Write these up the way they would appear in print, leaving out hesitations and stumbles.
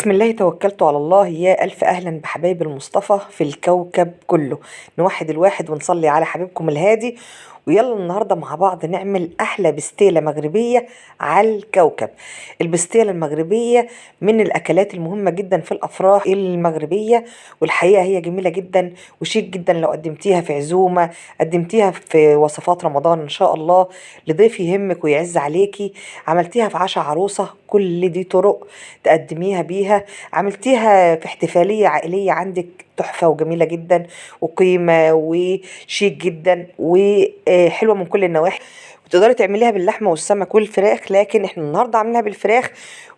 بسم الله توكلت على الله. يا ألف أهلا بحبايب المصطفى في الكوكب كله. نوحد الواحد ونصلي على حبيبكم الهادي. ويلا النهاردة مع بعض نعمل أحلى بستيلة مغربية على الكوكب. البستيلة المغربية من الأكلات المهمة جدا في الأفراح المغربية، والحقيقة هي جميلة جدا وشيك جدا لو قدمتيها في عزومة، قدمتيها في وصفات رمضان إن شاء الله لضيف يهمك ويعز عليكي، عملتيها في عشاء عروسة. كل دي طرق تقدميها بيها. عملتيها في احتفالية عائلية عندك، تحفة وجميلة جدا وقيمة وشيك جدا وحلوة من كل النواحي. وتقدري تعمليها باللحمة والسمك والفراخ، لكن احنا النهاردة عاملينها بالفراخ،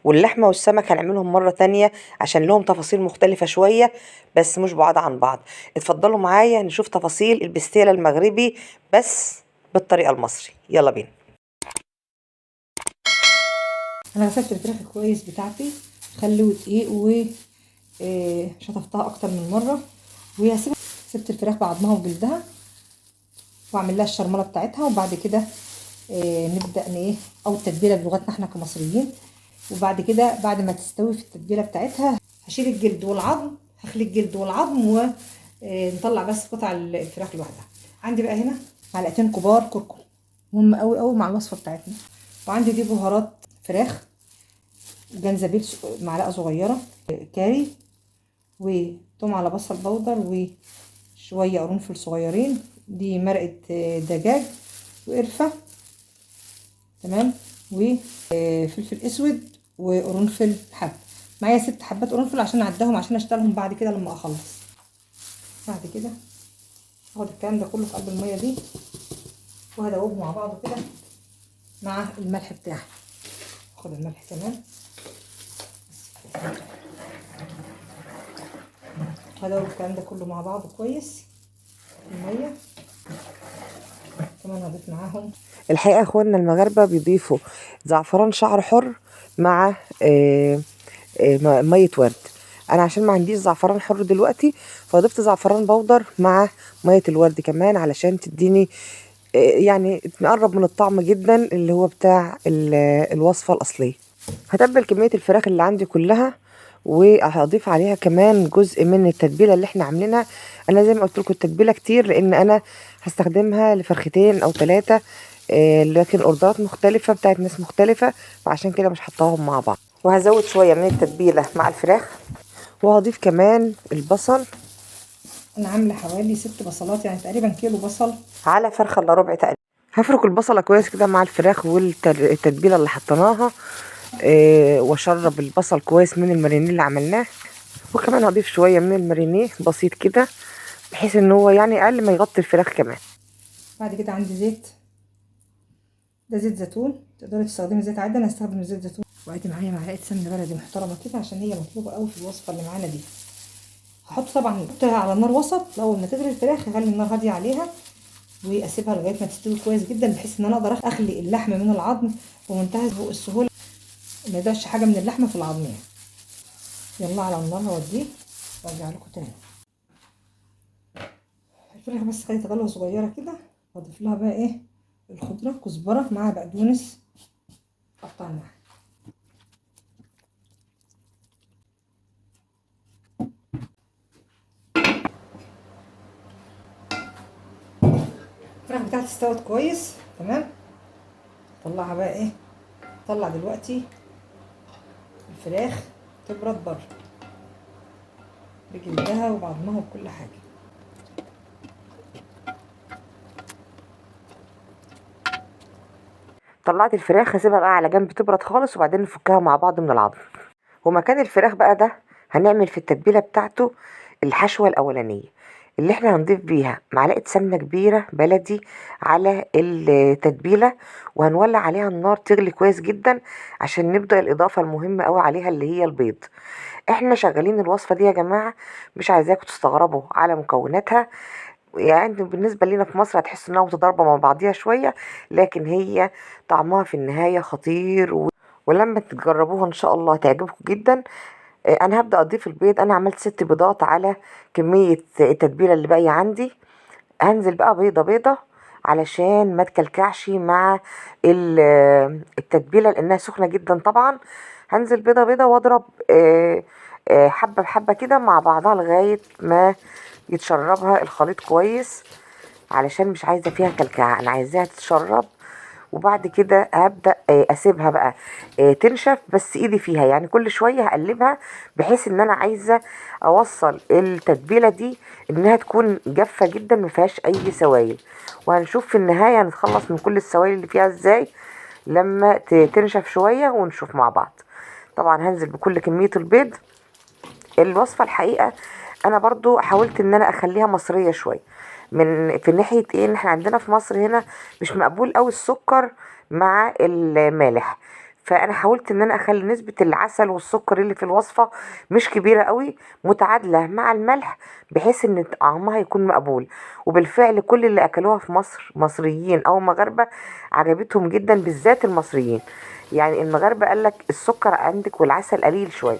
واللحمة والسمك هنعملهم مرة تانية عشان لهم تفاصيل مختلفة شوية بس مش بعاد عن بعض. اتفضلوا معايا نشوف تفاصيل البستيلة المغربي بس بالطريقة المصري. يلا بينا. انا غسلت الفراخ كويس بتاعتي، خل ودقيق شطفتها اكتر من مره، وهسيبها. سبت الفراخ بعضمها وجلدها واعمل لها الشرمله بتاعتها، وبعد كده نبدا او التتبيله بلغتنا احنا كمصريين. وبعد كده بعد ما تستوي في التتبيله بتاعتها هشيل الجلد والعظم، هخلي الجلد والعظم ونطلع بس قطع الفراخ لوحدها. عندي بقى هنا معلقتين كبار كركم، مهم قوي قوي مع الوصفه بتاعتنا. وعندي دي بهارات فراخ، جنزبيل معلقه صغيره، كاري، وتوم على بصل بودر، وشويه قرنفل صغيرين. دي مرقه دجاج وقرفه، تمام، وفلفل اسود وقرنفل حب. معايا 6 حبات قرنفل عشان اعدهم عشان اشتغلهم بعد كده لما اخلص. بعد كده هاخد الكلام ده كله في قلب الميه دي وهدوبه مع بعضه كده مع الملح بتاعي. هاخد الملح كمان، هدوب الكلام ده كله مع بعضه كويس في الميه. كمان هضيف معاهم الحقيقة اخواننا المغاربة بيضيفوا زعفران شعر حر مع مية ورد. انا عشان ما عنديش زعفران حر دلوقتي فضفت زعفران بودر مع مية الورد كمان علشان تديني يعني نقرب من الطعم جدا اللي هو بتاع الوصفة الأصلية. هتبل كمية الفراخ اللي عندي كلها وهضيف عليها كمان جزء من التتبيلة اللي احنا عاملينها. انا زي ما قلت لكم التتبيلة كتير لان انا هستخدمها لفرختين او 3، لكن اوردرات مختلفة بتاعت ناس مختلفة، فعشان كده مش حطاهم مع بعض. وهزود شوية من التتبيلة مع الفراخ، وهضيف كمان البصل. انا عامله حوالي 6 بصلات، يعني تقريبا كيلو بصل على فرخة الا ربع تقريبا. هفرك البصلة كويس كده مع الفراخ والتتبيلة اللي حطيناها، واشرب البصل كويس من المارينيه اللي عملناه. وكمان هضيف شويه من المارينيه بسيط كده بحيث ان هو يعني اقل ما يغطي الفراخ كمان. بعد كده عندي زيت، ده زيت زيتون، تقدري تستخدمي زيت عادي، انا هستخدم زيت زيتون. وادي معايا معلقه سمنه بلدي محترمه كده عشان هي مطلوبه قوي في الوصفه اللي معانا دي. هحط طبعا احطها على نار وسط، اول ما تغلي الفراخ هخلي النار هاديه عليها واسيبها لغايه ما تستوي كويس جدا، بحيث ان انا اقدر اخلي اللحم من العظم بمنتهى السهوله، ما يضيعش حاجه من اللحمه في العظم يعني. يلا على النار هوديه وارجع لكم تاني. الفراخ بس خدت غلوه صغيره كده، واضيف لها بقى الخضره، كزبره مع بقدونس قطعناها. الفراخ بتاعتي استوت كويس تمام. طلعها بقى طلع دلوقتي الفراخ تبرد بره بجلدها وبعضمها وكل حاجه. طلعت الفراخ هسيبها بقى على جنب تبرد خالص وبعدين نفكها مع بعض من العظم. ومكان الفراخ بقى ده هنعمل في التتبيله بتاعته الحشوه الاولانيه اللي احنا هنضيف بيها معلقه سمنه كبيره بلدي على التتبيله، وهنولع عليها النار تغلي كويس جدا عشان نبدا الاضافه المهمه قوي عليها اللي هي البيض. احنا شغالين الوصفه دي يا جماعه، مش عايزاكم تستغربوا على مكوناتها. يعني بالنسبة لنا في مصر هتحس انها متضاربة مع بعضيها شوية، لكن هي طعمها في النهاية خطير ولما تجربوها ان شاء الله هتعجبكم جدا. انا هبدأ اضيف البيض. انا عملت 6 بيضات على كمية التتبيلة اللي باقية عندي. هنزل بقى بيضة بيضة علشان ما تكلكعش مع التتبيلة لانها سخنة جدا طبعا. هنزل بيضه بيضه واضرب حبه بحبه كده مع بعضها لغايه ما يتشربها الخليط كويس، علشان مش عايزه فيها كلكعه، انا عايزاها تتشرب. وبعد كده هبدأ اسيبها بقى تنشف، بس ايدي فيها يعني كل شوية هقلبها، بحيث ان انا عايزة اوصل التتبيلة دي انها تكون جافة جدا مفيهاش اي سوائل. وهنشوف في النهاية هنتخلص من كل السوائل اللي فيها ازاي لما تنشف شوية ونشوف مع بعض. طبعا هنزل بكل كمية البيض. الوصفة الحقيقة انا برضو حاولت ان انا اخليها مصرية شوية، من في ناحية ايه، ان احنا عندنا في مصر هنا مش مقبول قوي السكر مع المالح. فانا حاولت ان انا اخلي نسبة العسل والسكر اللي في الوصفة مش كبيرة قوي، متعادلة مع الملح، بحيث ان طعمها يكون مقبول. وبالفعل كل اللي اكلوها في مصر مصريين او مغاربة عجبتهم جدا، بالذات المصريين. يعني المغاربة قالك السكر عندك والعسل قليل شوية،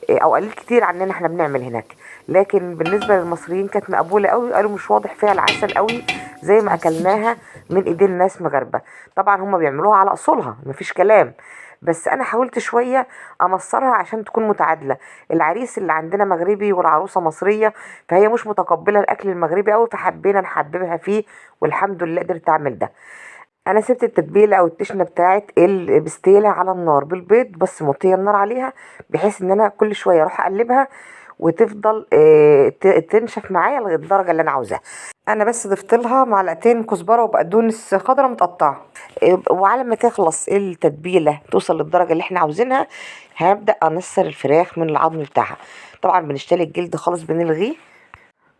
او قليل كتير عننا احنا بنعمل هناك. لكن بالنسبه للمصريين كانت مقبوله قوي، قالوا مش واضح فيها العسل قوي زي ما اكلناها من ايدين ناس مغاربه. طبعا هم بيعملوها على اصولها مفيش كلام، بس انا حاولت شويه امصرها عشان تكون متعادله. العريس اللي عندنا مغربي والعروسه مصريه، فهي مش متقبله الاكل المغربي قوي، فحبينا نحببها فيه، والحمد لله قدرت اعمل ده. انا سبت التتبيله او التشنه بتاعت البستيله على النار بالبيض، بس مطيه النار عليها، بحيث ان انا كل شويه اروح اقلبها وتفضل تنشف معايا لغايه الدرجه اللي انا عاوزاها. انا بس ضفت لها معلقتين كزبره وبقدونس خضره متقطعه. وعلى ما تخلص التتبيله توصل للدرجه اللي احنا عاوزينها، هبدا انصر الفراخ من العظم بتاعها. طبعا بنشتري الجلد خالص بنلغيه،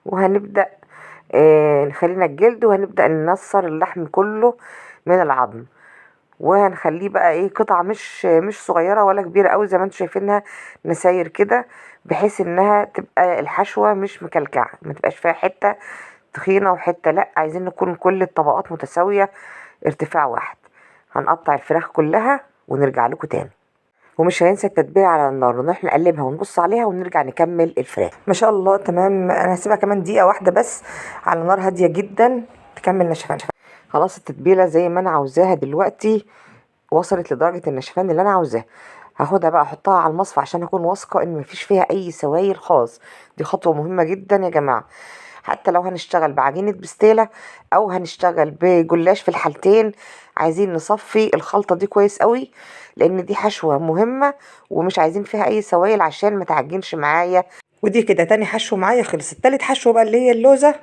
وهنبدا نخلينا الجلد، وهنبدا ننصر اللحم كله من العظم. وهنخليه بقى ايه قطع مش صغيره ولا كبيره قوي زي ما انتم شايفينها، نساير كده، بحيث انها تبقى الحشوه مش مكلكعه، ما تبقاش فيها حته تخينه وحته لا، عايزين نكون كل الطبقات متساويه ارتفاع واحد. هنقطع الفراخ كلها ونرجع لكم تاني. ومش هننسى التتبيله على النار، ونروح نقلبها ونبص عليها ونرجع نكمل الفراخ. ما شاء الله تمام. انا هسيبها كمان دقيقه واحده بس على نار هاديه جدا تكمل نشفان. خلاص التتبيله زي ما انا عاوزاها دلوقتي، وصلت لدرجه النشفان اللي انا عاوزاه. هاخدها بقى احطها على المصفى عشان اكون واثقه ان مفيش فيها اي سوائل خالص. دي خطوه مهمه جدا يا جماعه. حتى لو هنشتغل بعجينه بستيله او هنشتغل بجلاش، في الحالتين عايزين نصفي الخلطه دي كويس قوي، لان دي حشوه مهمه ومش عايزين فيها اي سوائل عشان ما تعجنش معايا. ودي كده تاني حشو معايا خلصت. تالت حشو بقى اللي هي اللوزه.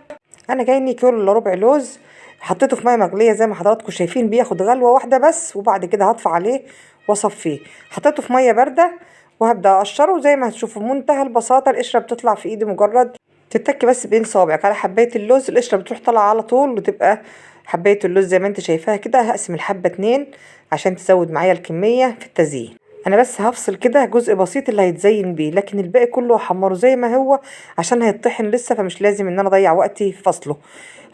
انا جايني كيلو الا ربع لوز، حطيته في ميه مغليه زي ما حضراتكم شايفين، بياخد غلوه واحده بس، وبعد كده هطفي عليه واصفيه. حطيته في ميه بارده وهبدا اقشره زي ما هتشوفوا بمنتهى البساطه. القشره بتطلع في ايدي مجرد تتك بس بين صوابعك على حبايه اللوز، القشره بتروح طالعه على طول، وتبقى حبايه اللوز زي ما انت شايفاها كده. هقسم الحبه 2 عشان تزود معايا الكميه في التزيين. انا بس هفصل كده جزء بسيط اللي هيتزين بيه، لكن الباقي كله هحمره زي ما هو عشان هيتطحن لسه، فمش لازم ان انا اضيع وقتي في فصله.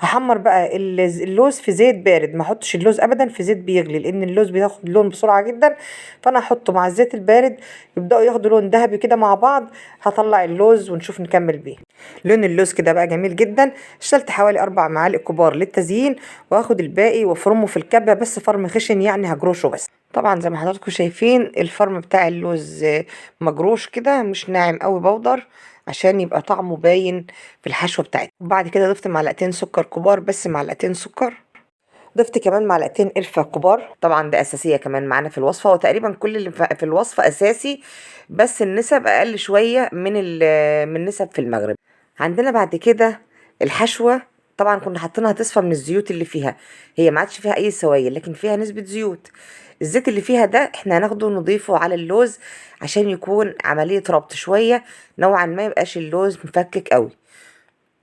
هحمر بقى اللوز في زيت بارد، ما احطش اللوز ابدا في زيت بيغلي، لان اللوز بياخد لون بسرعه جدا. فانا هحطه مع الزيت البارد، يبداوا ياخدوا لون ذهبي كده مع بعض. هطلع اللوز ونشوف نكمل بيه. لون اللوز كده بقى جميل جدا. اشتلت حوالي 4 معالق كبار للتزيين، وهاخد الباقي وافرمه في الكبه، بس فرم خشن يعني هجروشه بس. طبعا زي ما حضراتكم شايفين الفرم بتاع اللوز مجروش كده، مش ناعم قوي بودر، عشان يبقى طعمه باين في الحشوه بتاعتي. وبعد كده ضفت معلقتين سكر كبار، بس معلقتين سكر. ضفت كمان معلقتين قرفه كبار، طبعا ده اساسيه كمان معانا في الوصفه، وتقريبا كل اللي في الوصفه اساسي، بس النسب اقل شويه من النسب في المغرب. عندنا بعد كده الحشوه. طبعا كنا حاطينها تصفى من الزيوت اللي فيها، هي ما عادش فيها اي سوائل لكن فيها نسبه زيوت. الزيت اللي فيها ده احنا هناخده نضيفه على اللوز عشان يكون عمليه ربط شويه، نوعا ما يبقاش اللوز مفكك قوي.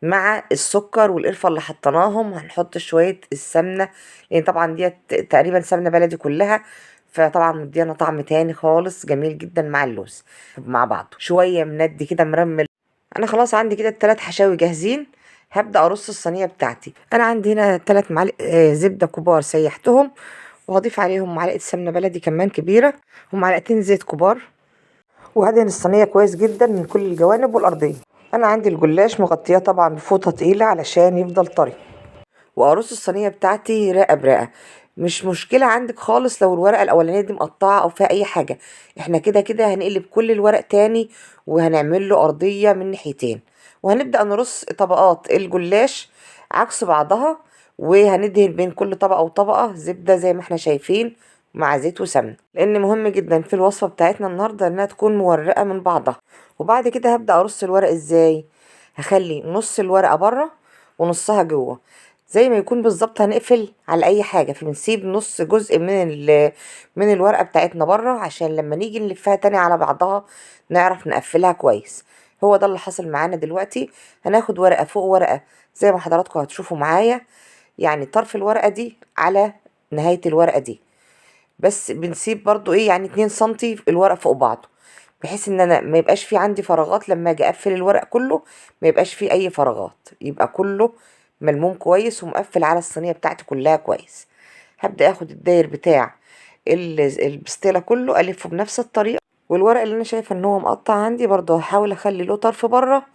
مع السكر والقرفه اللي حطيناهم هنحط شويه السمنه، لان طبعا ديت تقريبا سمنه بلدي كلها، فطبعا مدينا طعم تاني خالص جميل جدا مع اللوز مع بعض. شويه مندي كده مرمل. انا خلاص عندي كده ال3 حشاوي جاهزين. هبدا ارص الصينيه بتاعتي. انا عندي هنا 3 معالق زبده كبار سيحتهم، وهضيف عليهم معلقه سمنه بلدي كمان كبيره، ومعلقتين زيت كبار، وهدهن الصينيه كويس جدا من كل الجوانب والارضيه. انا عندي الجلاش مغطياه طبعا بفوطه تقيله علشان يفضل طري، وارص الصينيه بتاعتي رقه برقه. مش مشكلة عندك خالص لو الورقة الأولانية دي مقطعة أو فيها أي حاجة، احنا كده كده هنقلب كل الورق تاني وهنعمل له أرضية من ناحيتين، وهنبدأ نرص طبقات الجلاش عكس بعضها، وهندهن بين كل طبقة وطبقة زبدة زي ما احنا شايفين مع زيت وسمنة، لأن مهم جدا في الوصفة بتاعتنا النهاردة إنها تكون مورقة من بعضها. وبعد كده هبدأ أرص الورق إزاي؟ هخلي نص الورقة بره ونصها جوه، زي ما يكون بالظبط هنقفل على اي حاجه، فبنسيب نص جزء من الورقه بتاعتنا بره عشان لما نيجي نلفها تاني على بعضها نعرف نقفلها كويس. هو ده اللي حصل معانا دلوقتي. هناخد ورقه فوق ورقه زي ما حضراتكم هتشوفوا معايا، يعني طرف الورقه دي على نهايه الورقه دي، بس بنسيب برضو ايه يعني 2 سنتي الورق فوق بعضه، بحيث ان انا ما يبقاش في عندي فراغات لما اجي اقفل الورق كله، ما يبقاش في اي فراغات، يبقى كله ملموم كويس ومقفل على الصينيه بتاعتي كلها كويس. هبدا اخد الداير بتاع البستيله كله الفه بنفس الطريقه، والورق اللي انا شايفه ان هو مقطع عندي برضه هحاول اخلي له طرف بره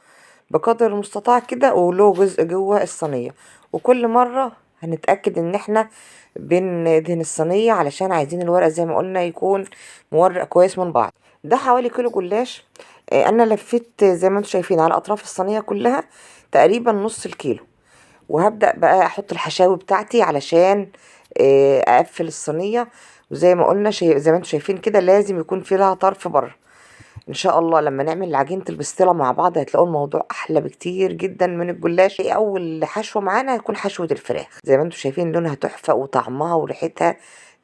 بقدر المستطاع كده وله جزء جوه الصينيه. وكل مره هنتاكد ان احنا بندهن الصينيه علشان عايزين الورق زي ما قلنا يكون مورق كويس من بعض. ده حوالي كيلو جلاش. انا لفيت زي ما انتم شايفين على اطراف الصينيه كلها تقريبا نص الكيلو، وهبدأ بقى احط الحشاوي بتاعتي علشان اقفل الصينية. وزي ما قلنا زي ما انتم شايفين كده لازم يكون في لها طرف بره. ان شاء الله لما نعمل عجينة البسطرمة مع بعض هتلاقوا الموضوع احلى بكتير جدا من الجلاش. اول حشوة معانا هتكون حشوة الفراخ، زي ما انتم شايفين لونها تحفة وطعمها وريحتها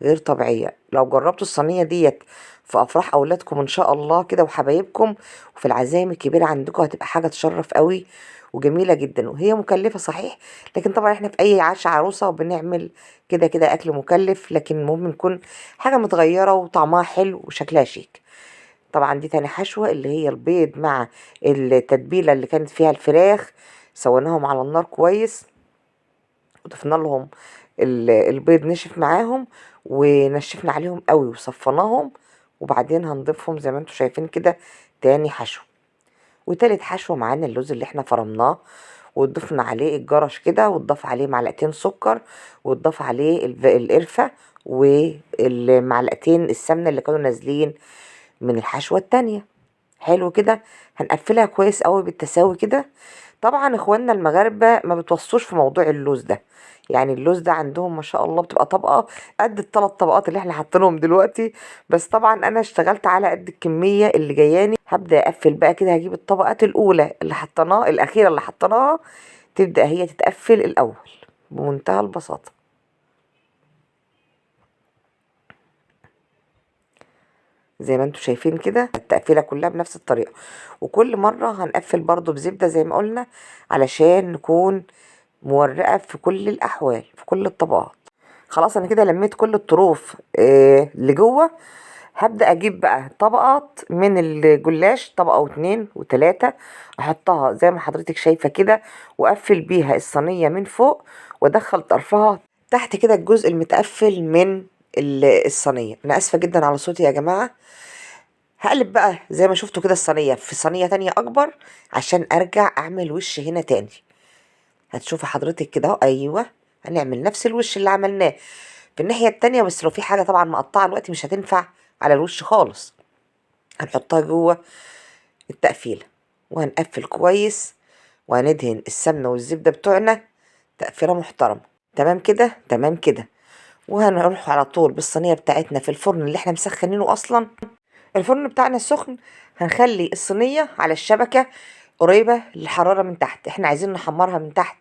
غير طبيعية. لو جربتوا الصينية ديت في افراح اولادكم ان شاء الله كده وحبايبكم وفي العزايم الكبيرة عندكم هتبقى حاجة تشرف قوي وجميلة جدا. وهي مكلفة صحيح، لكن طبعا احنا في اي عشاء عروسة وبنعمل كده كده اكل مكلف، لكن المهم نكون حاجة متغيرة وطعمها حلو وشكلها شيك. طبعا دي تاني حشوة اللي هي البيض مع التتبيلة اللي كانت فيها الفراخ، سويناهم على النار كويس وضفنا لهم البيض نشف معاهم ونشفنا عليهم قوي وصفناهم، وبعدين هنضيفهم زي ما انتم شايفين كده تاني حشو. وتالت حشو معانا اللوز اللي احنا فرمناه وضفنا عليه الجرش كده، واتضاف عليه معلقتين سكر، واتضاف عليه القرفة والمعلقتين السمنة اللي كانوا نازلين من الحشوة التانية. حلو كده، هنقفلها كويس قوي بالتساوي كده. طبعا اخواننا المغاربة ما بتوصوش في موضوع اللوز ده، يعني اللوز ده عندهم ما شاء الله بتبقى طبقة قد ال3 طبقات اللي احنا حاطينهم دلوقتي، بس طبعا انا اشتغلت على قد الكمية اللي جاياني. هبدأ اقفل بقى كده، هجيب الطبقات الاولى اللي حطيناها الاخيرة اللي حطيناها تبدأ هي تتقفل الاول بمنتهى البساطة. زي ما انتم شايفين كده التقفيله كلها بنفس الطريقه، وكل مره هنقفل برضو بزبده زي ما قلنا علشان نكون مورقه في كل الاحوال في كل الطبقات. خلاص انا كده لميت كل الطروف اللي جوه. هبدا اجيب بقى طبقات من الجلاش، طبقه واتنين وتلاته، احطها زي ما حضرتك شايفه كده واقفل بيها الصينيه من فوق وادخل طرفها تحت كده الجزء المتقفل من الصينيه. انا اسفه جدا على صوتي يا جماعه. هقلب بقى زي ما شفتوا كده الصينية في صينية تانية أكبر عشان أرجع أعمل وش هنا تاني. هتشوفي حضرتك كده أهو، أيوة هنعمل نفس الوش اللي عملناه في الناحية التانية، بس لو في حاجة طبعا مقطعة دلوقتي مش هتنفع على الوش خالص، هنحطها جوه التقفيلة وهنقفل كويس وهندهن السمنة والزبدة بتوعنا تقفيلة محترمة. تمام كده تمام كده. وهنروح على طول بالصينية بتاعتنا في الفرن اللي احنا مسخنينه أصلا. الفرن بتاعنا السخن، هنخلي الصينية على الشبكة قريبة للحرارة من تحت، احنا عايزين نحمرها من تحت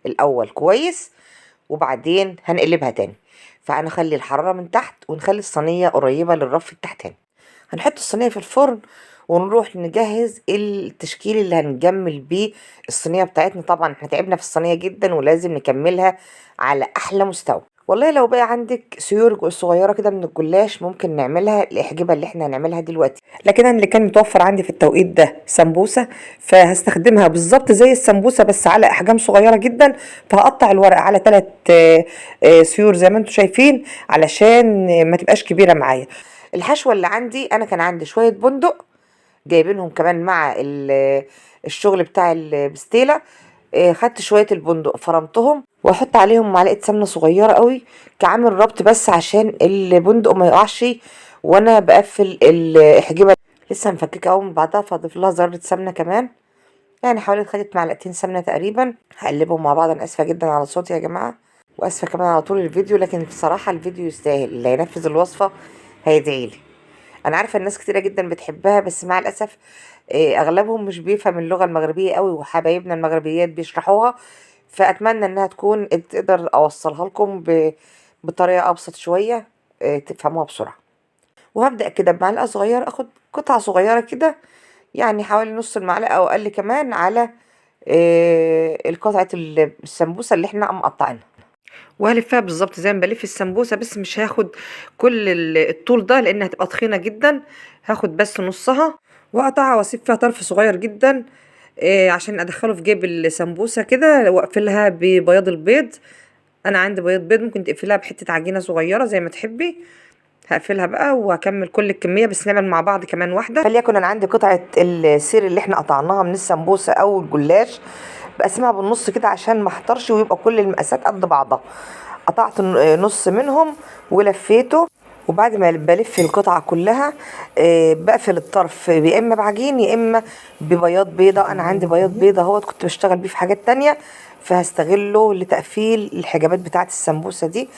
الأول كويس وبعدين هنقلبها تاني. فهنخلي الحرارة من تحت ونخلي الصينية قريبة للرف التحتاني. هنحط الصينية في الفرن ونروح نجهز التشكيل اللي هنجمل بيه الصينية بتاعتنا. طبعا احنا تعبنا في الصينية جدا ولازم نكملها على أحلى مستوى. والله لو بقى عندك سيور صغيره كده من الجلاش ممكن نعملها الاحجبه اللي احنا هنعملها دلوقتي، لكن انا اللي كان متوفر عندي في التوقيت ده سمبوسه، فهستخدمها بالظبط زي السمبوسه بس على احجام صغيره جدا. فهقطع الورق على 3 سيور زي ما انتم شايفين علشان ما تبقاش كبيره معايا. الحشوه اللي عندي انا كان عندي شويه بندق جايبينهم كمان مع الشغل بتاع البستيله، خدت شويه البندق فرمتهم واحط عليهم معلقه سمنه صغيره قوي كعامل ربط بس عشان البندق ما يقعش وانا بقفل الحجيبه. لسه مفككه اهو من بعدها، فاضيف لها ذره سمنه كمان، يعني حوالي خدت معلقتين سمنه تقريبا. هقلبهم مع بعض. انا اسفه جدا على صوتي يا جماعه، واسفه كمان على طول الفيديو، لكن بصراحه الفيديو يستاهل. اللي هينفذ الوصفه هيدعيلي. انا عارفه الناس كتيره جدا بتحبها، بس مع الاسف اغلبهم مش بيفهم اللغه المغربيه قوي، وحبايبنا المغربيات بيشرحوها، فاتمنى انها تكون تقدر اوصلها لكم بطريقه ابسط شويه تفهموها بسرعه. وهبدا كده بمعلقه صغيره، اخد قطعه صغيره كده، يعني حوالي نص المعلقه او اقل كمان، على القطعه السمبوسه اللي احنا مقطعينها، وهلفها بالظبط زي ما بلف السمبوسه، بس مش هاخد كل الطول ده لانها هتبقى تخينه جدا. هاخد بس نصها واقطعها واسيب فيها طرف صغير جدا عشان ادخله في جيب السمبوسه كده، واقفلها ببياض البيض. انا عندي بيض، ممكن تقفلها بحته عجينه صغيره زي ما تحبي. هقفلها بقى وهكمل كل الكميه، بس نعمل مع بعض كمان واحده. فليكن انا عندي قطعه السير اللي احنا قطعناها من السمبوسه او الجلاش، بقسمها بالنص كده عشان ما احترش ويبقى كل المقاسات قد بعضها. قطعت نص منهم ولفيته، وبعد ما بلف القطعة كلها بقفل الطرف يا اما بعجين يا اما ببياض بيضة. انا عندي بياض بيضة اهوت، كنت بشتغل بيه في حاجات تانية، فهستغله لتقفيل الحجابات بتاعة السمبوسة دي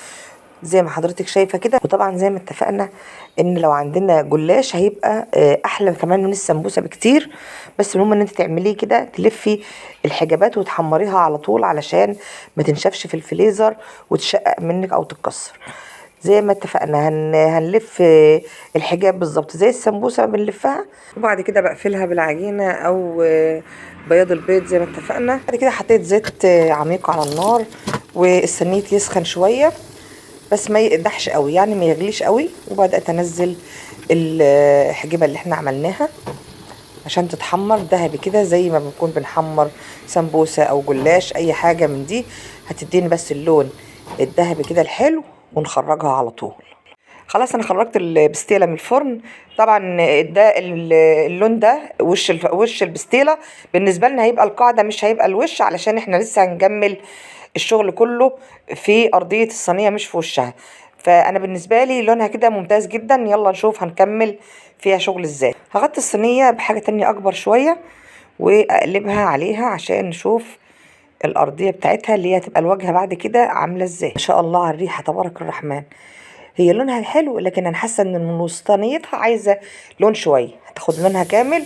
زي ما حضرتك شايفة كده. وطبعا زي ما اتفقنا ان لو عندنا جلاش هيبقى احلى كمان من السمبوسة بكتير، بس المهم ان انت تعمليه كده، تلفي الحجابات وتحمريها على طول علشان ما تنشفش في الفريزر وتشقق منك او تتكسر. زي ما اتفقنا هنلف الحجاب بالظبط زي السمبوسة بنلفها، وبعد كده بقفلها بالعجينة او بياض البيض زي ما اتفقنا. بعد كده حطيت زيت عميق على النار واستنيت يسخن شوية، بس ما يقدحش قوي، يعني ما يغليش قوي. وبدأت انزل الحجيبة اللي احنا عملناها عشان تتحمر ذهبي كده زي ما بنكون بنحمر سمبوسة او جلاش، اي حاجة من دي هتديني بس اللون الذهبي كده الحلو، ونخرجها على طول. خلاص انا خرجت البستيله من الفرن. طبعا ده اللون ده وش البستيله بالنسبه لنا هيبقى القاعده، مش هيبقى الوش، علشان احنا لسه هنجمل الشغل كله في ارضيه الصينيه مش في وشها. فانا بالنسبه لي لونها كده ممتاز جدا. يلا نشوف هنكمل فيها شغل ازاي. هغطي الصينيه بحاجه تانية اكبر شويه واقلبها عليها عشان نشوف الارضيه بتاعتها اللي هي هتبقى الواجهه بعد كده عامله ازاي. ما شاء الله على الريحه تبارك الرحمن. هي لونها حلو، لكن انا حاسه ان من وسطانيتها عايزه لون شويه. هتاخد لونها كامل،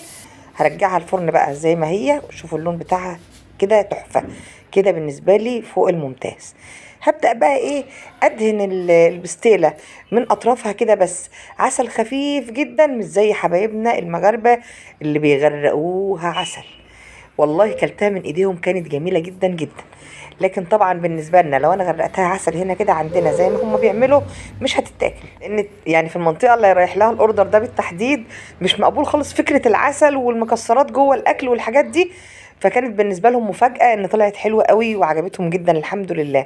هرجعها الفرن بقى زي ما هي. شوفوا اللون بتاعها كده تحفه كده بالنسبه لي فوق الممتاز. هبدأ بقى ايه، ادهن البستيلة من اطرافها كده بس عسل خفيف جدا، مش زي حبايبنا المغاربة اللي بيغرقوها عسل. والله كلتها من ايديهم كانت جميلة جدا جدا. لكن طبعا بالنسبة لنا لو انا غرقتها عسل هنا كده عندنا زي ما هم بيعملوا مش هتتاكل، لان يعني في المنطقة اللي رايح لها الاوردر ده بالتحديد مش مقبول خالص فكرة العسل والمكسرات جوه الاكل والحاجات دي. فكانت بالنسبة لهم مفاجأة ان طلعت حلوة قوي وعجبتهم جدا الحمد لله.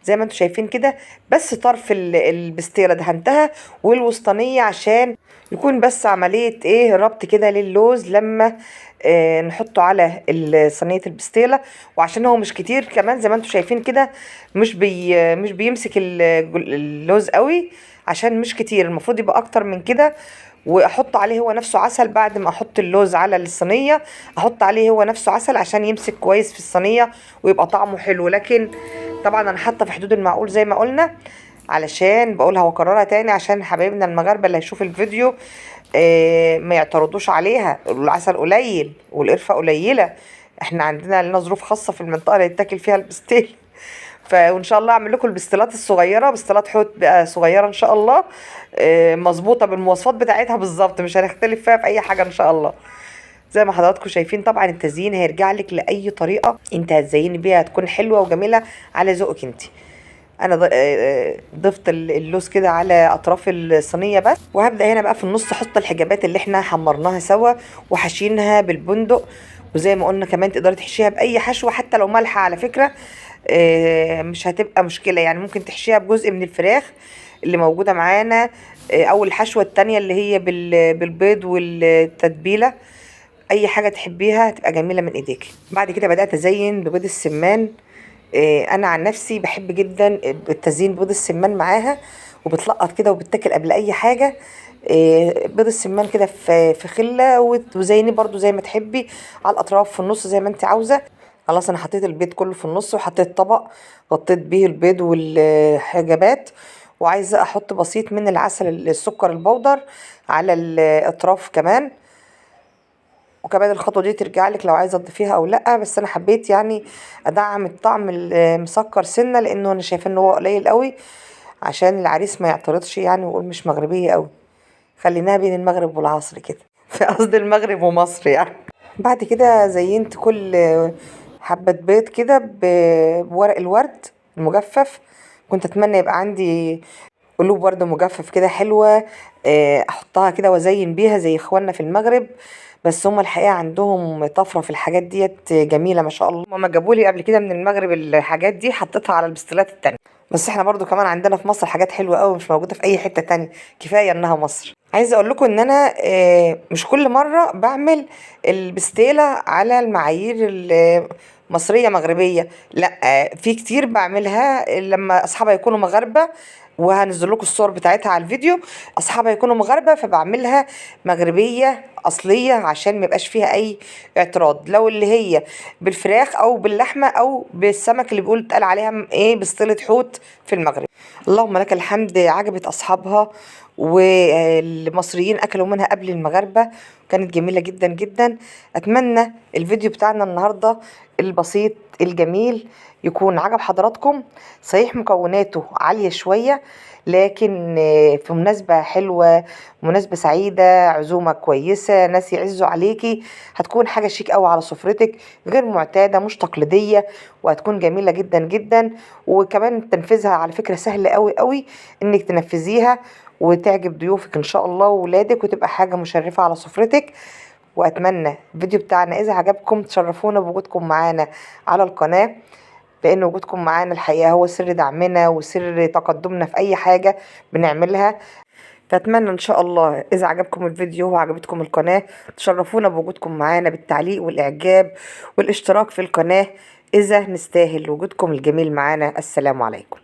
زي ما انتم شايفين كده، بس طرف البستيرة دهنتها والوسطانية عشان يكون بس عملية ايه ربط كده للوز لما نحطه على صينية البستيلة. وعشان هو مش كتير كمان زي ما انتم شايفين كده، مش بيمسك اللوز قوي عشان مش كتير، المفروض يبقى اكتر من كده. واحط عليه هو نفسه عسل بعد ما احط اللوز على الصينيه، احط عليه هو نفسه عسل عشان يمسك كويس في الصينيه ويبقى طعمه حلو. لكن طبعا انا حاطه في حدود المعقول زي ما قلنا، علشان بقولها واكررها تاني عشان حبايبنا المغاربه اللي هيشوف الفيديو ما يعترضوش عليها، العسل قليل والقرفه قليله. احنا عندنا لنا ظروف خاصه في المنطقه اللي يتاكل فيها البستيل. وان شاء الله اعمل لكم البستلات الصغيره، بستلات حوت بقى صغيره ان شاء الله مظبوطه بالمواصفات بتاعتها بالظبط، مش هنختلف فيها في اي حاجه ان شاء الله. زي ما حضراتكم شايفين طبعا التزيين هيرجع لك لاي طريقه انت هتزيني بيها هتكون حلوه وجميله على ذوقك انت. انا ضفت اللوز كده على اطراف الصينيه بس، وهبدا هنا بقى في النص احط الحجابات اللي احنا حمرناها سوا وحشينها بالبندق. وزي ما قلنا كمان تقدري تحشيها باي حشوه حتى لو مالحه على فكره مش هتبقى مشكله، يعني ممكن تحشيها بجزء من الفراخ اللي موجوده معانا او الحشوه التانية اللي هي بالبيض والتتبيله. اي حاجه تحبيها تبقى جميله من ايديكي. بعد كده بدات ازين ببيض السمان. انا عن نفسي بحب جدا التزيين بيض السمان معاها، وبتلقط كده وبتاكل قبل اي حاجه. بيض السمان كده في خله، وزيني برضو زي ما تحبي، على الاطراف في النص زي ما انت عاوزه. خلاص انا حطيت البيض كله في النص، وحطيت طبق غطيت بيه البيض والحجابات، وعايزه احط بسيط من السكر البودر على الاطراف كمان. وكمان الخطوه دي ترجع لك لو عايزه تضيفيها او لا، بس انا حبيت يعني ادعم الطعم المسكر سنه، لانه انا شايفه ان هو قليل قوي، عشان العريس ما يعترضش يعني ويقول مش مغربيه قوي. خليناها بين المغرب والعصر كده في قصد المغرب ومصر يعني. بعد كده زينت كل حبة بيض كده بورق الورد المجفف. كنت اتمنى يبقى عندي قلوب ورد مجفف كده حلوة، احطها كده وازين بيها زي اخواننا في المغرب. بس هما الحقيقة عندهم طفرة في الحاجات ديت جميلة ما شاء الله. هما جابولي قبل كده من المغرب الحاجات دي، حطيتها على البستلات التانية. بس احنا برضو كمان عندنا في مصر حاجات حلوة قوي مش موجودة في اي حتة تانية، كفاية انها مصر. عايزة اقول لكم ان انا مش كل مرة بعمل البستيلة على المعايير المصرية مغربية، لا. في كتير بعملها لما اصحابها يكونوا مغاربة، وهنزل لكم الصور بتاعتها على الفيديو. اصحابها يكونوا مغاربة فبعملها مغربية اصلية، عشان ما يبقاش فيها اي اعتراض. لو اللي هي بالفراخ او باللحمة او بالسمك اللي بيقول اتقال عليها ايه بسطيلة حوت في المغرب. اللهم لك الحمد، عجبت اصحابها، والمصريين اكلوا منها قبل المغاربة، كانت جميلة جدا جدا. اتمنى الفيديو بتاعنا النهاردة البسيط الجميل يكون عجب حضراتكم. صحيح مكوناته عالية شوية، لكن في مناسبة حلوة، مناسبة سعيدة، عزومة كويسة، ناس يعزوا عليكي، هتكون حاجة شيك قوي على سفرتك، غير معتادة مش تقليدية، وهتكون جميلة جدا جدا. وكمان تنفيذها على فكرة سهل قوي قوي انك تنفذيها، وتعجب ضيوفك ان شاء الله وولادك، وتبقى حاجة مشرفة على سفرتك. واتمنى الفيديو بتاعنا اذا عجبكم تشرفونا بوجودكم معانا على القناة، لان وجودكم معانا الحقيقة هو سر دعمنا وسر تقدمنا في اي حاجة بنعملها. فاتمنى ان شاء الله اذا عجبكم الفيديو وعجبتكم القناة تشرفونا بوجودكم معانا بالتعليق والاعجاب والاشتراك في القناة، اذا نستاهل وجودكم الجميل معانا. السلام عليكم.